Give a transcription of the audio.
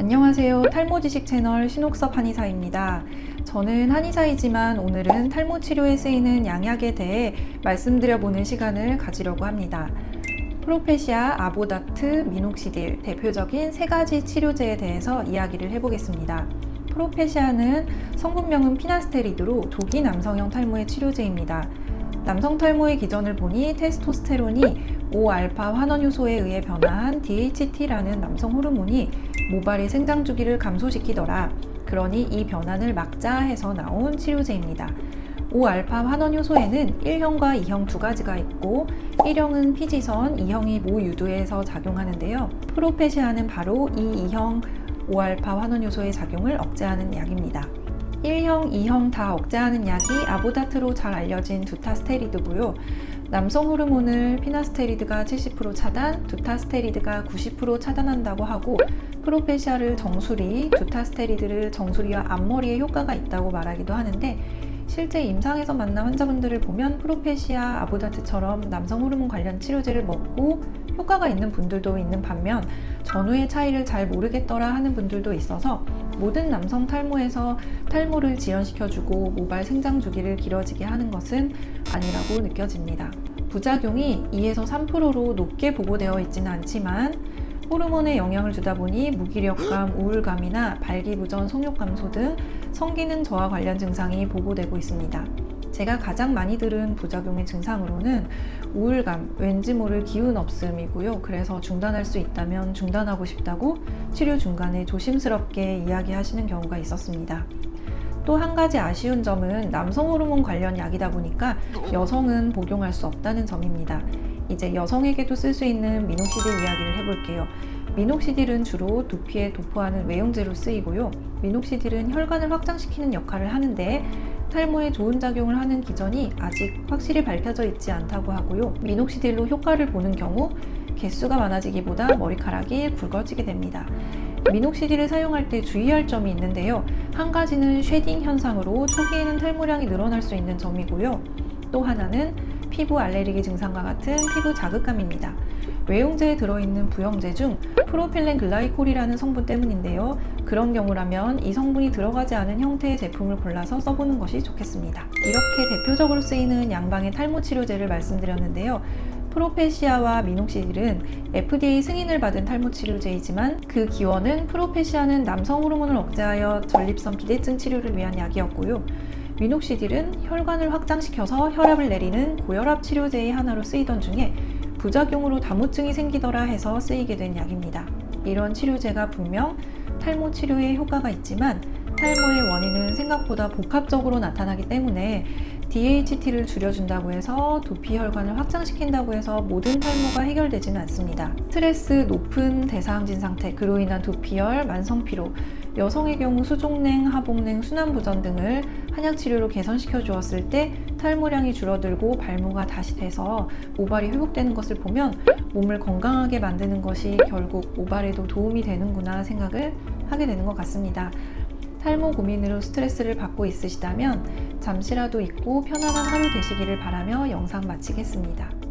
안녕하세요. 탈모 지식 채널 신옥섭 한의사입니다. 저는 한의사이지만 오늘은 탈모 치료에 쓰이는 양약에 대해 말씀드려보는 시간을 가지려고 합니다. 프로페시아, 아보다트, 미녹시딜 대표적인 세 가지 치료제에 대해서 이야기를 해보겠습니다. 프로페시아는 성분명은 피나스테리드로 조기 남성형 탈모의 치료제입니다. 남성 탈모의 기전을 보니 테스토스테론이 5알파 환원효소에 의해 변화한 DHT라는 남성 호르몬이 모발의 생장 주기를 감소시키더라. 그러니 이 변환을 막자 해서 나온 치료제입니다. 5알파 환원효소에는 1형과 2형 두 가지가 있고 1형은 피지선, 2형이 모유두에서 작용하는데요. 프로페시아는 바로 이 2형 5알파 환원효소의 작용을 억제하는 약입니다. 1형, 2형 다 억제하는 약이 아보다트로 잘 알려진 두타스테리드고요. 남성 호르몬을 피나스테리드가 70% 차단, 두타스테리드가 90% 차단한다고 하고 프로페시아를 정수리, 두타스테리드를 정수리와 앞머리에 효과가 있다고 말하기도 하는데 실제 임상에서 만난 환자분들을 보면 프로페시아, 아보다트처럼 남성 호르몬 관련 치료제를 먹고 효과가 있는 분들도 있는 반면 전후의 차이를 잘 모르겠더라 하는 분들도 있어서 모든 남성 탈모에서 탈모를 지연시켜주고 모발 생장 주기를 길어지게 하는 것은 아니라고 느껴집니다. 부작용이 2에서 3%로 높게 보고되어 있지는 않지만 호르몬에 영향을 주다 보니 무기력감, 우울감이나 발기부전, 성욕 감소 등 성기능 저하 관련 증상이 보고되고 있습니다. 제가 가장 많이 들은 부작용의 증상으로는 우울감, 왠지 모를 기운 없음이고요. 그래서 중단할 수 있다면 중단하고 싶다고 치료 중간에 조심스럽게 이야기하시는 경우가 있었습니다. 또 한 가지 아쉬운 점은 남성 호르몬 관련 약이다 보니까 여성은 복용할 수 없다는 점입니다. 이제 여성에게도 쓸 수 있는 미녹시딜 이야기를 해볼게요. 미녹시딜은 주로 두피에 도포하는 외용제로 쓰이고요. 미녹시딜은 혈관을 확장시키는 역할을 하는데 탈모에 좋은 작용을 하는 기전이 아직 확실히 밝혀져 있지 않다고 하고요. 미녹시딜로 효과를 보는 경우 개수가 많아지기보다 머리카락이 굵어지게 됩니다. 미녹시딜을 사용할 때 주의할 점이 있는데요. 한 가지는 쉐딩 현상으로 초기에는 탈모량이 늘어날 수 있는 점이고요. 또 하나는 피부 알레르기 증상과 같은 피부 자극감입니다. 외용제에 들어있는 부영제 중 프로필렌 글라이콜이라는 성분 때문인데요. 그런 경우라면 이 성분이 들어가지 않은 형태의 제품을 골라서 써보는 것이 좋겠습니다. 이렇게 대표적으로 쓰이는 양방의 탈모 치료제를 말씀드렸는데요. 프로페시아와 미녹시딜은 FDA 승인을 받은 탈모 치료제이지만 그 기원은 프로페시아는 남성 호르몬을 억제하여 전립선 비대증 치료를 위한 약이었고요. 미녹시딜은 혈관을 확장시켜서 혈압을 내리는 고혈압 치료제의 하나로 쓰이던 중에 부작용으로 다무증이 생기더라 해서 쓰이게 된 약입니다. 이런 치료제가 분명 탈모 치료에 효과가 있지만 탈모의 원인은 생각보다 복합적으로 나타나기 때문에 DHT를 줄여준다고 해서 두피 혈관을 확장시킨다고 해서 모든 탈모가 해결되지는 않습니다. 스트레스, 높은 대사항진 상태, 그로 인한 두피열, 만성피로, 여성의 경우 수족냉, 하복냉, 순환부전 등을 한약치료로 개선시켜 주었을 때 탈모량이 줄어들고 발모가 다시 돼서 모발이 회복되는 것을 보면 몸을 건강하게 만드는 것이 결국 모발에도 도움이 되는구나 생각을 하게 되는 것 같습니다. 탈모 고민으로 스트레스를 받고 있으시다면 잠시라도 잊고 편안한 하루 되시기를 바라며 영상 마치겠습니다.